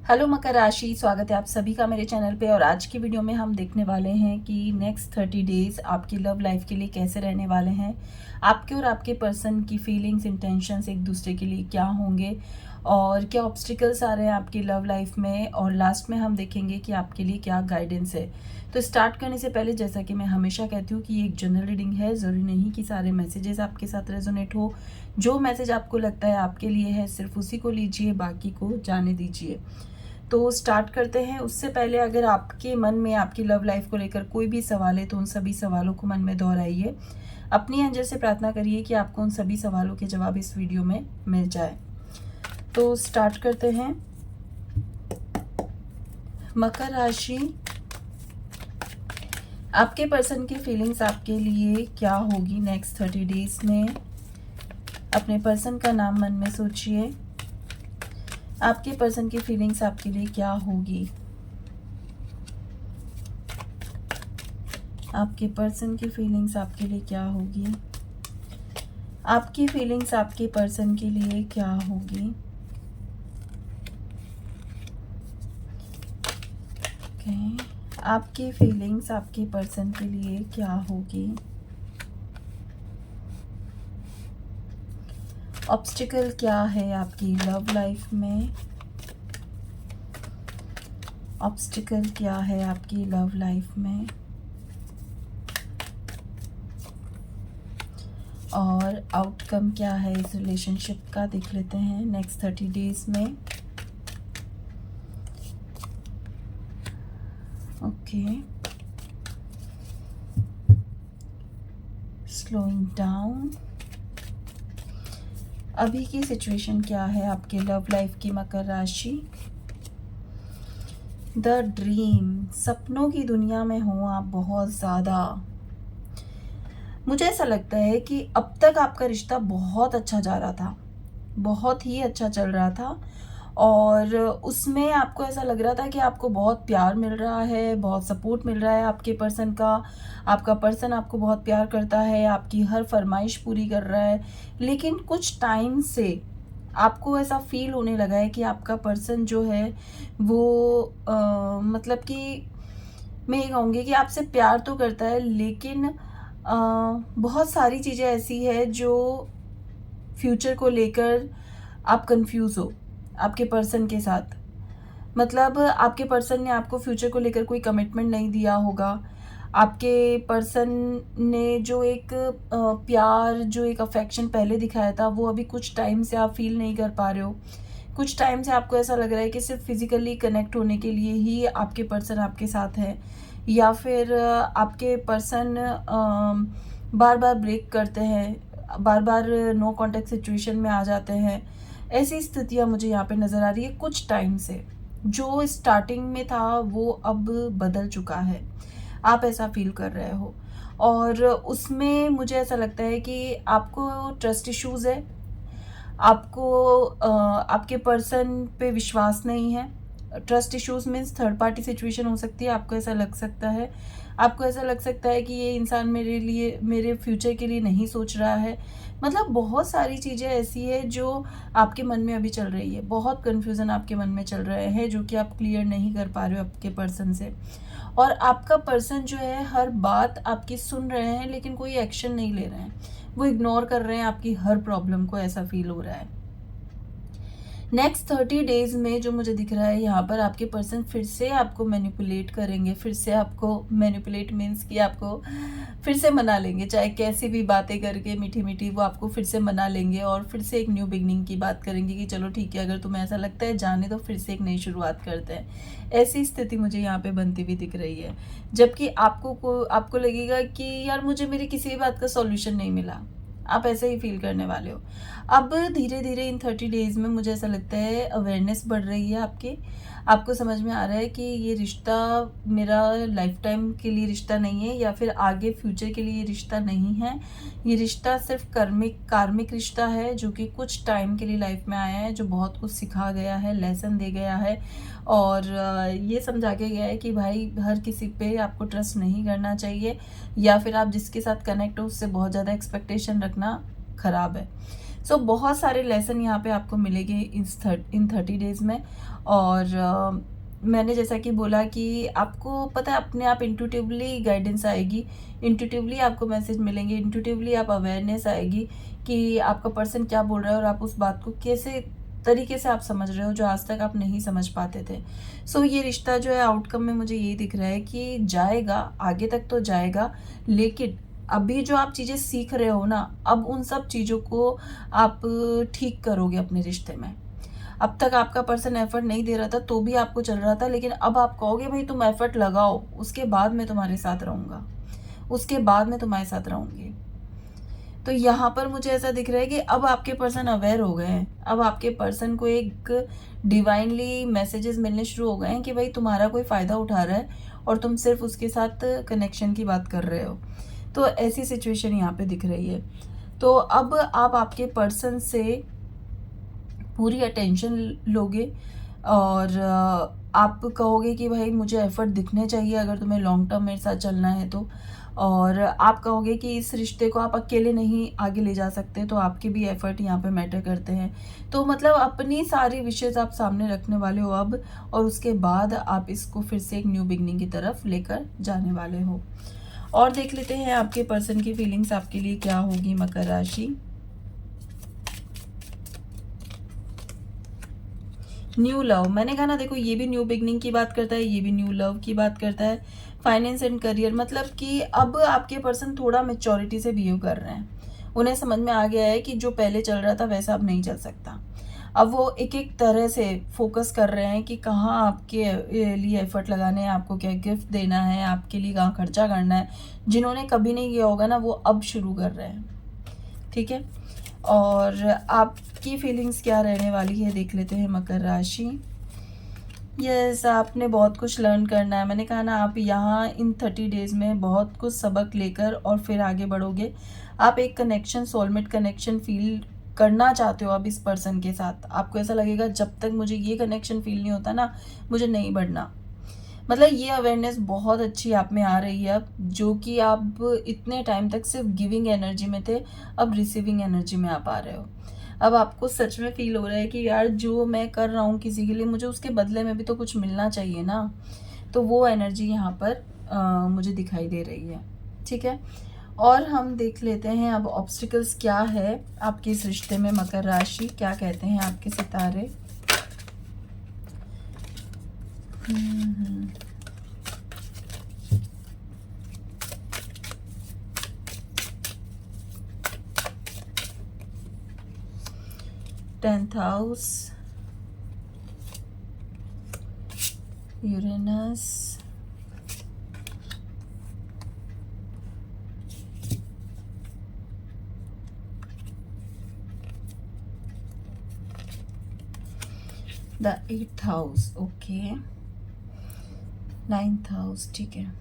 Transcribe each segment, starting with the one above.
Hello मकर राशि, स्वागत है आप सभी का मेरे चैनल पे। और आज की वीडियो में हम देखने वाले हैं कि नेक्स्ट 30 डेज आपकी लव लाइफ के लिए कैसे रहने वाले हैं। आपके और आपके पर्सन की फीलिंग्स, इंटेंशंस एक दूसरे के लिए क्या होंगे और क्या ऑब्स्टिकल्स आ रहे हैं आपकी लव लाइफ में, और लास्ट में हम देखेंगे कि आपके लिए क्या गाइडेंस है। तो स्टार्ट करने से पहले, जैसा कि मैं हमेशा कहती हूँ कि ये एक जनरल रीडिंग है, ज़रूरी नहीं कि सारे मैसेजेस आपके साथ रेजोनेट हो। जो मैसेज आपको लगता है आपके लिए है, सिर्फ उसी को लीजिए, बाकी को जाने दीजिए। तो स्टार्ट करते हैं। उससे पहले अगर आपके मन में आपकी लव लाइफ को लेकर कोई भी सवाल है तो उन सभी सवालों को मन में दोहराइए। अपनी एंजल से प्रार्थना करिए कि आपको उन सभी सवालों के जवाब इस वीडियो में मिल जाए। तो स्टार्ट करते हैं। मकर राशि, आपके पर्सन की फीलिंग्स आपके लिए क्या होगी नेक्स्ट 30 डेज में। अपने पर्सन का नाम मन में सोचिए। आपके पर्सन की फीलिंग्स आपके लिए क्या होगी। आपके पर्सन की फीलिंग्स आपके लिए क्या होगी। आपकी फीलिंग्स आपके पर्सन के लिए क्या होगी। ओके, आपकी फीलिंग्स आपके पर्सन के लिए क्या होगी। ऑब्स्टिकल क्या है आपकी लव लाइफ में। ऑब्स्टिकल क्या है आपकी लव लाइफ में, और आउटकम क्या है इस रिलेशनशिप का, देख लेते हैं नेक्स्ट 30 डेज में। Okay, slowing down. अभी की सिचुएशन क्या है आपके लव लाइफ की मकर राशि। द ड्रीम, सपनों की दुनिया में हो आप बहुत ज़्यादा। मुझे ऐसा लगता है कि अब तक आपका रिश्ता बहुत अच्छा जा रहा था, बहुत ही अच्छा चल रहा था, और उसमें आपको ऐसा लग रहा था कि आपको बहुत प्यार मिल रहा है, बहुत सपोर्ट मिल रहा है आपके पर्सन का। आपका पर्सन आपको बहुत प्यार करता है, आपकी हर फरमाइश पूरी कर रहा है। लेकिन कुछ टाइम से आपको ऐसा फील होने लगा है कि आपका पर्सन जो है वो मतलब कि मैं ये कहूँगी कि आपसे प्यार तो करता है, लेकिन बहुत सारी चीज़ें ऐसी है जो फ्यूचर को लेकर आप कंफ्यूज हो आपके पर्सन के साथ। मतलब आपके पर्सन ने आपको फ्यूचर को लेकर कोई कमिटमेंट नहीं दिया होगा। आपके पर्सन ने जो एक प्यार, जो एक अफेक्शन पहले दिखाया था, वो अभी कुछ टाइम से आप फील नहीं कर पा रहे हो। कुछ टाइम से आपको ऐसा लग रहा है कि सिर्फ फिजिकली कनेक्ट होने के लिए ही आपके पर्सन आपके साथ है, या फिर आपके पर्सन बार बार ब्रेक करते हैं, बार बार नो कांटेक्ट सिचुएशन में आ जाते हैं। ऐसी स्थितियाँ मुझे यहाँ पे नज़र आ रही है कुछ टाइम से। जो स्टार्टिंग में था वो अब बदल चुका है, आप ऐसा फील कर रहे हो। और उसमें मुझे ऐसा लगता है कि आपको ट्रस्ट इश्यूज़ है, आपको आपके पर्सन पे विश्वास नहीं है। Trust issues means third party situation हो सकती है। आपको ऐसा लग सकता है, आपको ऐसा लग सकता है कि ये इंसान मेरे लिए, मेरे फ्यूचर के लिए नहीं सोच रहा है। मतलब बहुत सारी चीज़ें ऐसी है जो आपके मन में अभी चल रही है, बहुत कन्फ्यूज़न आपके मन में चल रहे हैं जो कि आप क्लियर नहीं कर पा रहे हो आपके पर्सन से। और आपका पर्सन जो है हर बात आपकी सुन रहे हैं, लेकिन कोई एक्शन नहीं ले रहे हैं, वो इग्नोर कर रहे हैं आपकी हर प्रॉब्लम को, ऐसा फील हो रहा है। नेक्स्ट 30 डेज में जो मुझे दिख रहा है यहाँ पर, आपके पर्सन फिर से आपको मैनिपुलेट करेंगे। फिर से आपको मैनिपुलेट मीन्स कि आपको फिर से मना लेंगे, चाहे कैसी भी बातें करके मीठी मीठी वो आपको फिर से मना लेंगे, और फिर से एक न्यू बिगनिंग की बात करेंगे कि चलो ठीक है, अगर तुम्हें ऐसा लगता है जाने दो, फिर से एक नई शुरुआत करते हैं। ऐसी स्थिति मुझे यहाँ पे बनती हुई दिख रही है। जबकि आपको लगेगा कि यार मुझे मेरी किसी भी बात का सॉल्यूशन नहीं मिला, आप ऐसे ही फील करने वाले हो। अब धीरे धीरे इन 30 डेज में मुझे ऐसा लगता है अवेयरनेस बढ़ रही है आपकी। आपको समझ में आ रहा है कि ये रिश्ता मेरा लाइफ टाइम के लिए रिश्ता नहीं है, या फिर आगे फ्यूचर के लिए ये रिश्ता नहीं है। ये रिश्ता सिर्फ कार्मिक रिश्ता है जो कि कुछ टाइम के लिए लाइफ में आया है, जो बहुत कुछ सिखा गया है, लेसन दे गया है, और ये समझा के गया है कि भाई हर किसी पे आपको ट्रस्ट नहीं करना चाहिए, या फिर आप जिसके साथ कनेक्ट हो उससे बहुत ज़्यादा एक्सपेक्टेशन रखना खराब है। सो बहुत सारे लेसन यहाँ पे आपको मिलेंगे इन 30 डेज़ में। और मैंने जैसा कि बोला कि आपको पता है अपने आप इंट्यूटिवली गाइडेंस आएगी, इंट्यूटिवली आपको मैसेज मिलेंगे, इंट्यूटिवली आप अवेयरनेस आएगी कि आपका पर्सन क्या बोल रहा है और आप उस बात को कैसे तरीके से आप समझ रहे हो जो आज तक आप नहीं समझ पाते थे। सो ये रिश्ता जो है आउटकम में मुझे यही दिख रहा है कि जाएगा, आगे तक तो जाएगा, लेकिन अभी जो आप चीज़ें सीख रहे हो ना, अब उन सब चीज़ों को आप ठीक करोगे अपने रिश्ते में। अब तक आपका पर्सन एफर्ट नहीं दे रहा था तो भी आपको चल रहा था, लेकिन अब आप कहोगे भाई तुम एफर्ट लगाओ, उसके बाद मैं तुम्हारे साथ रहूँगा, उसके बाद मैं तुम्हारे साथ रहूँगी। तो यहाँ पर मुझे ऐसा दिख रहा है कि अब आपके पर्सन अवेयर हो गए हैं, अब आपके पर्सन को एक डिवाइनली मैसेजेस मिलने शुरू हो गए हैं कि भाई तुम्हारा कोई फ़ायदा उठा रहा है और तुम सिर्फ उसके साथ कनेक्शन की बात कर रहे हो। तो ऐसी सिचुएशन यहाँ पे दिख रही है। तो अब आप आपके पर्सन से पूरी अटेंशन लोगे और आप कहोगे कि भाई मुझे एफर्ट दिखने चाहिए अगर तुम्हें लॉन्ग टर्म मेरे साथ चलना है तो। और आप कहोगे कि इस रिश्ते को आप अकेले नहीं आगे ले जा सकते, तो आपके भी एफर्ट यहाँ पे मैटर करते हैं। तो मतलब अपनी सारी विशेज़ आप सामने रखने वाले हो अब, और उसके बाद आप इसको फिर से एक न्यू बिगनिंग की तरफ लेकर जाने वाले हो। और देख लेते हैं आपके पर्सन की फीलिंग्स आपके लिए क्या होगी मकर राशि। न्यू लव, मैंने कहा ना देखो ये भी न्यू बिगनिंग की बात करता है, ये भी न्यू लव की बात करता है। फाइनेंस एंड करियर, मतलब कि अब आपके पर्सन थोड़ा मेच्योरिटी से बिहेव कर रहे हैं, उन्हें समझ में आ गया है कि जो पहले चल रहा था वैसा अब नहीं चल सकता। अब वो एक एक तरह से फोकस कर रहे हैं कि कहाँ आपके लिए एफर्ट लगाने हैं, आपको क्या गिफ्ट देना है, आपके लिए कहाँ खर्चा करना है। जिन्होंने कभी नहीं किया होगा ना वो अब शुरू कर रहे हैं, ठीक है। और आपकी फीलिंग्स क्या रहने वाली है देख लेते हैं मकर राशि। यस, आपने बहुत कुछ लर्न करना है, मैंने कहा ना आप यहाँ इन 30 डेज़ में बहुत कुछ सबक लेकर और फिर आगे बढ़ोगे। आप एक कनेक्शन, सोलमेट कनेक्शन फील करना चाहते हो अब इस पर्सन के साथ। आपको ऐसा लगेगा जब तक मुझे ये कनेक्शन फील नहीं होता ना मुझे नहीं बढ़ना। मतलब ये अवेयरनेस बहुत अच्छी आप में आ रही है अब, जो कि आप इतने टाइम तक सिर्फ गिविंग एनर्जी में थे, अब रिसीविंग एनर्जी में आप आ रहे हो। अब आपको सच में फील हो रहा है कि यार जो मैं कर रहा हूँ किसी के लिए मुझे उसके बदले में भी तो कुछ मिलना चाहिए ना। तो वो एनर्जी यहाँ पर मुझे दिखाई दे रही है, ठीक है। और हम देख लेते हैं अब ऑब्स्टिकल्स क्या है आपके इस रिश्ते में मकर राशि, क्या कहते हैं आपके सितारे। 10th house, Uranus, the 8th house, okay, 9th house, ठीक है।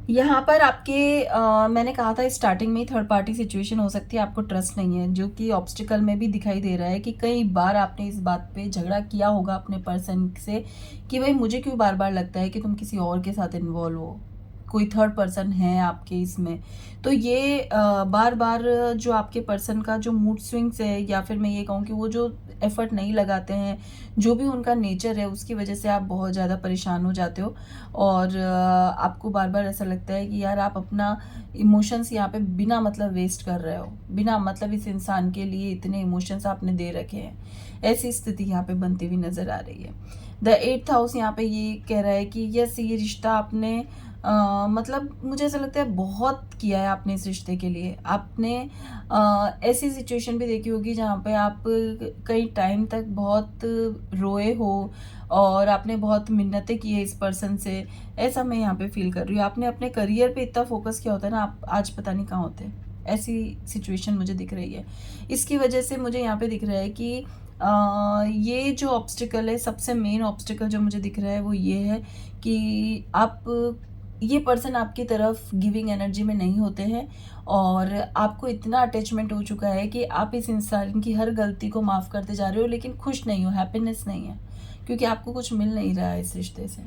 यहाँ पर आपके मैंने कहा था स्टार्टिंग में ही थर्ड पार्टी सिचुएशन हो सकती है, आपको ट्रस्ट नहीं है, जो कि ऑब्स्टिकल में भी दिखाई दे रहा है कि कई बार आपने इस बात पे झगड़ा किया होगा अपने पर्सन से कि भाई मुझे क्यों बार बार लगता है कि तुम किसी और के साथ इन्वॉल्व हो, कोई थर्ड पर्सन है आपके इसमें। तो ये बार बार जो आपके पर्सन का जो मूड स्विंग्स है, या फिर मैं ये कहूँ कि वो जो एफर्ट नहीं लगाते हैं, जो भी उनका नेचर है उसकी वजह से आप बहुत ज़्यादा परेशान हो जाते हो। और आपको बार बार ऐसा लगता है कि यार आप अपना इमोशंस यहाँ पे बिना मतलब वेस्ट कर रहे हो, बिना मतलब इस इंसान के लिए इतने इमोशंस आपने दे रखे हैं, ऐसी स्थिति यहाँ पे बनती हुई नज़र आ रही है। द 8th हाउस यहाँ पे ये कह रहा है कि यस ये रिश्ता आपने मतलब मुझे ऐसा लगता है बहुत किया है आपने इस रिश्ते के लिए। आपने ऐसी सिचुएशन भी देखी होगी जहाँ पे आप कई टाइम तक बहुत रोए हो और आपने बहुत मिन्नतें की है इस पर्सन से, ऐसा मैं यहाँ पे फील कर रही हूँ। आपने अपने करियर पे इतना फोकस किया होता है ना, आप आज पता नहीं कहाँ होते, ऐसी सिचुएशन मुझे दिख रही है। इसकी वजह से मुझे यहाँ पे दिख रहा है कि ये जो ऑब्स्टिकल है, सबसे मेन ऑब्स्टिकल जो मुझे दिख रहा है वो ये है कि आप ये पर्सन आपकी तरफ गिविंग एनर्जी में नहीं होते हैं और आपको इतना अटैचमेंट हो चुका है कि आप इस इंसान की हर गलती को माफ़ करते जा रहे हो, लेकिन खुश नहीं हो, हैप्पीनेस नहीं है, क्योंकि आपको कुछ मिल नहीं रहा है इस रिश्ते से,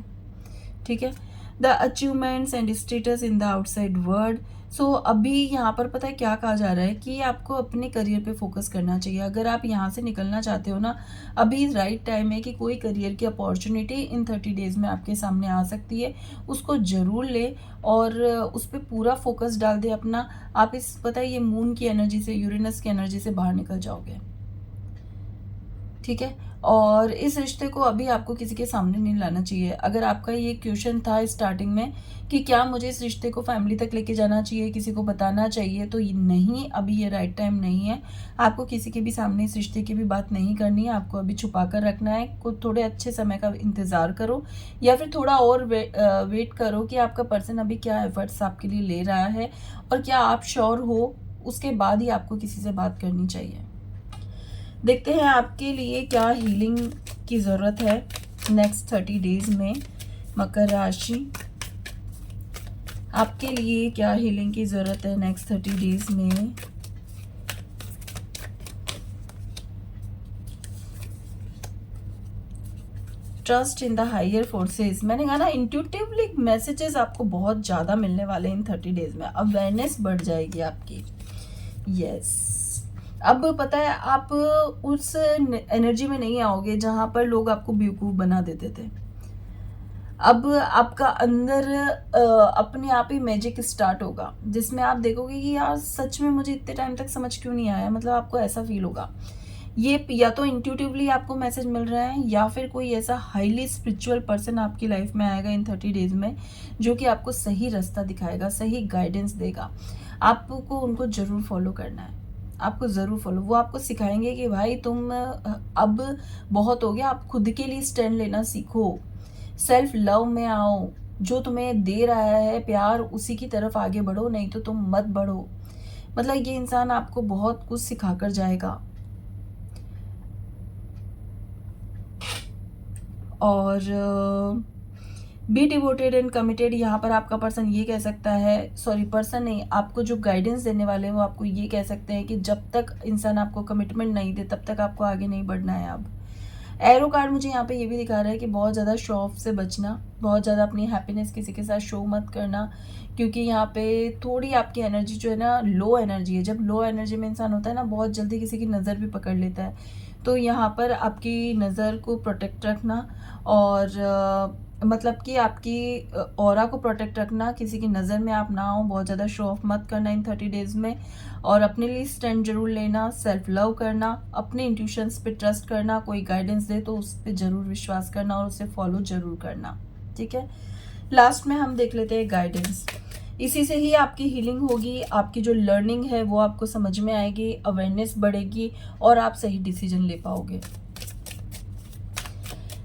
ठीक है। The achievements and status in the outside world. So अभी यहाँ पर पता है क्या कहा जा रहा है कि आपको अपने करियर पे फोकस करना चाहिए। अगर आप यहाँ से निकलना चाहते हो ना, अभी राइट टाइम है कि कोई करियर की अपॉर्चुनिटी इन 30 डेज़ में आपके सामने आ सकती है, उसको ज़रूर ले और उस पर पूरा फोकस डाल दे अपना। आप इस पता है ये मून की एनर्जी से, यूरेनस की एनर्जी से बाहर निकल जाओगे, ठीक है। और इस रिश्ते को अभी आपको किसी के सामने नहीं लाना चाहिए। अगर आपका ये क्वेश्चन था स्टार्टिंग में कि क्या मुझे इस रिश्ते को फैमिली तक लेके जाना चाहिए, किसी को बताना चाहिए, तो ये नहीं, अभी ये राइट टाइम नहीं है। आपको किसी के भी सामने इस रिश्ते की भी बात नहीं करनी है, आपको अभी छुपा कर रखना है। कुछ थोड़े अच्छे समय का इंतज़ार करो या फिर थोड़ा और वेट करो कि आपका पर्सन अभी क्या एफर्ट्स आपके लिए ले रहा है और क्या आप श्योर हो, उसके बाद ही आपको किसी से बात करनी चाहिए। देखते हैं आपके लिए क्या हीलिंग की ज़रूरत है नेक्स्ट 30 डेज में। मकर राशि, आपके लिए क्या हीलिंग की ज़रूरत है नेक्स्ट 30 डेज में। Trust in the higher forces. मैंने कहा ना, इंट्यूटिवली मैसेजेस आपको बहुत ज़्यादा मिलने वाले हैं इन 30 डेज में। अवेयरनेस बढ़ जाएगी आपकी। यस, अब पता है आप उस एनर्जी में नहीं आओगे जहाँ पर लोग आपको बेवकूफ़ बना देते थे। अब आपका अंदर अपने आप ही मैजिक स्टार्ट होगा, जिसमें आप देखोगे कि यार सच में मुझे इतने टाइम तक समझ क्यों नहीं आया। मतलब आपको ऐसा फील होगा। ये या तो इंट्यूटिवली आपको मैसेज मिल रहा है या फिर कोई ऐसा हाईली स्पिरिचुअल पर्सन आपकी लाइफ में आएगा इन 30 डेज में, जो कि आपको सही रास्ता दिखाएगा, सही गाइडेंस देगा। आपको उनको ज़रूर फॉलो करना है, आपको ज़रूर फॉलो। वो आपको सिखाएंगे कि भाई तुम अब बहुत हो गया, आप खुद के लिए स्टैंड लेना सीखो, सेल्फ लव में आओ, जो तुम्हें दे रहा है प्यार उसी की तरफ आगे बढ़ो, नहीं तो तुम मत बढ़ो। मतलब ये इंसान आपको बहुत कुछ सिखा कर जाएगा। और बी डिवोटेड एंड कमिटेड, यहाँ पर आपका पर्सन ये कह सकता है, सॉरी पर्सन नहीं, आपको जो गाइडेंस देने वाले हैं वो आपको ये कह सकते हैं कि जब तक इंसान आपको कमिटमेंट नहीं दे तब तक आपको आगे नहीं बढ़ना है। अब एरो कार्ड मुझे यहाँ पे ये भी दिखा रहा है कि बहुत ज़्यादा शो ऑफ से बचना, बहुत ज़्यादा अपनी हैप्पीनेस किसी के साथ शो मत करना, क्योंकि यहाँ पे थोड़ी आपकी एनर्जी जो है ना लो एनर्जी है। जब लो एनर्जी में इंसान होता है ना, बहुत जल्दी किसी की नज़र भी पकड़ लेता है। तो यहाँ पर आपकी नज़र को प्रोटेक्ट रखना और मतलब कि आपकी ऑरा को प्रोटेक्ट रखना, किसी की नज़र में आप ना हो, बहुत ज़्यादा शो ऑफ मत करना इन 30 डेज़ में। और अपने लिए स्टैंड जरूर लेना, सेल्फ लव करना, अपने इंट्यूशंस पे ट्रस्ट करना, कोई गाइडेंस दे तो उस पर ज़रूर विश्वास करना और उसे फॉलो ज़रूर करना, ठीक है। लास्ट में हम देख लेते हैं गाइडेंस। इसी से ही आपकी हीलिंग होगी, आपकी जो लर्निंग है वो आपको समझ में आएगी, अवेयरनेस बढ़ेगी और आप सही डिसीजन ले पाओगे।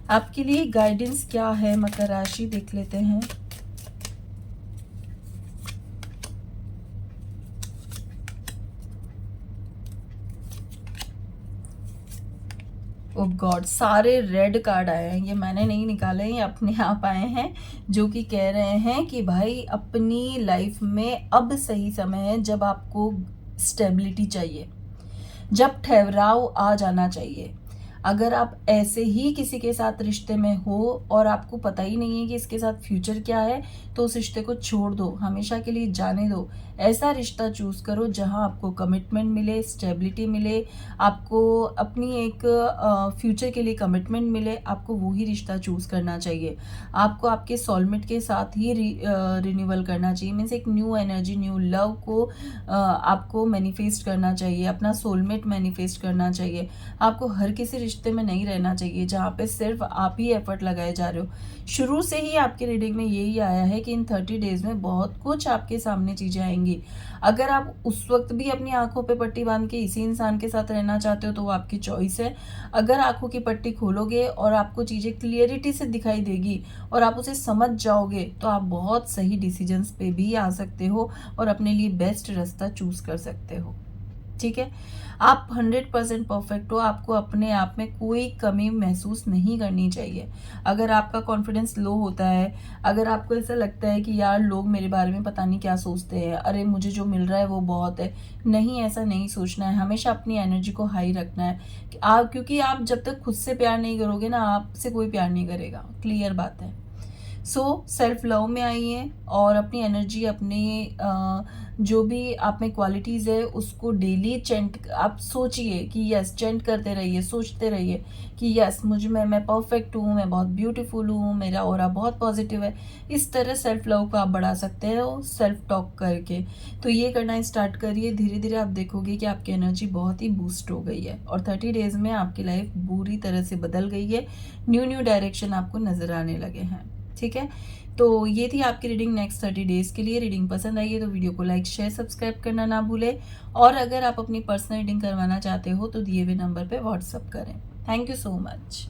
आपके लिए गाइडेंस क्या है मकर राशि, देख लेते हैं। ओ गॉड, सारे रेड कार्ड आए हैं, ये मैंने नहीं निकाले, ये अपने आप आए हैं, जो कि कह रहे हैं कि भाई अपनी लाइफ में अब सही समय है जब आपको स्टेबिलिटी चाहिए, जब ठहराव आ जाना चाहिए। अगर आप ऐसे ही किसी के साथ रिश्ते में हो और आपको पता ही नहीं है कि इसके साथ फ्यूचर क्या है, तो उस रिश्ते को छोड़ दो, हमेशा के लिए जाने दो। ऐसा रिश्ता चूज करो जहां आपको कमिटमेंट मिले, स्टेबिलिटी मिले, आपको अपनी एक फ्यूचर के लिए कमिटमेंट मिले, आपको वही रिश्ता चूज करना चाहिए। आपको आपके सोलमेट के साथ ही रिन्यूअल करना चाहिए। मीन्स एक न्यू एनर्जी, न्यू लव को आपको मैनिफेस्ट करना चाहिए, अपना सोलमेट मैनिफेस्ट करना चाहिए। आपको हर किसी रिश्ते में नहीं रहना चाहिए जहाँ पे सिर्फ आप ही एफर्ट लगाए जा रहे हो। शुरू से ही आपकी रीडिंग में यही आया है कि इन 30 डेज में बहुत कुछ आपके सामने चीजें आएंगी। अगर आप उस वक्त भी अपनी आंखों पे पट्टी बांध के इसी इंसान के साथ रहना चाहते हो तो वो आपकी चॉइस है। अगर आंखों की पट्टी खोलोगे और आपको चीजें क्लियरिटी से दिखाई देगी और आप उसे समझ जाओगे तो आप बहुत सही डिसीजंस पे भी आ सकते हो और अपने लिए बेस्ट रास्ता चूज कर सकते हो, ठीक है। आप 100% परफेक्ट हो, आपको अपने आप में कोई कमी महसूस नहीं करनी चाहिए। अगर आपका कॉन्फिडेंस लो होता है, अगर आपको ऐसा लगता है कि यार लोग मेरे बारे में पता नहीं क्या सोचते हैं, अरे मुझे जो मिल रहा है वो बहुत है, नहीं, ऐसा नहीं सोचना है। हमेशा अपनी एनर्जी को हाई रखना है क्योंकि आप जब तक खुद से प्यार नहीं करोगे ना, आपसे कोई प्यार नहीं करेगा, क्लियर बात है। सो सेल्फ लव में आइए और अपनी एनर्जी, अपने जो भी आप में क्वालिटीज़ है उसको डेली चेंट आप सोचिए कि यस, चेंट करते रहिए, सोचते रहिए कि यस, मुझ में मैं परफेक्ट हूँ, मैं बहुत ब्यूटीफुल हूँ, मेरा ऑरा बहुत पॉजिटिव है। इस तरह सेल्फ लव को आप बढ़ा सकते हो सेल्फ टॉक करके। तो ये करना स्टार्ट करिए, धीरे धीरे आप देखोगे कि आपकी एनर्जी बहुत ही बूस्ट हो गई है और 30 डेज में आपकी लाइफ बुरी तरह से बदल गई है। न्यू न्यू डायरेक्शन आपको नजर आने लगे हैं। ठीक है, तो ये थी आपकी रीडिंग नेक्स्ट 30 डेज के लिए। रीडिंग पसंद आई है तो वीडियो को लाइक, शेयर, सब्सक्राइब करना ना भूले और अगर आप अपनी पर्सनल रीडिंग करवाना चाहते हो तो दिए हुए नंबर पे व्हाट्सअप करें। Thank you so much.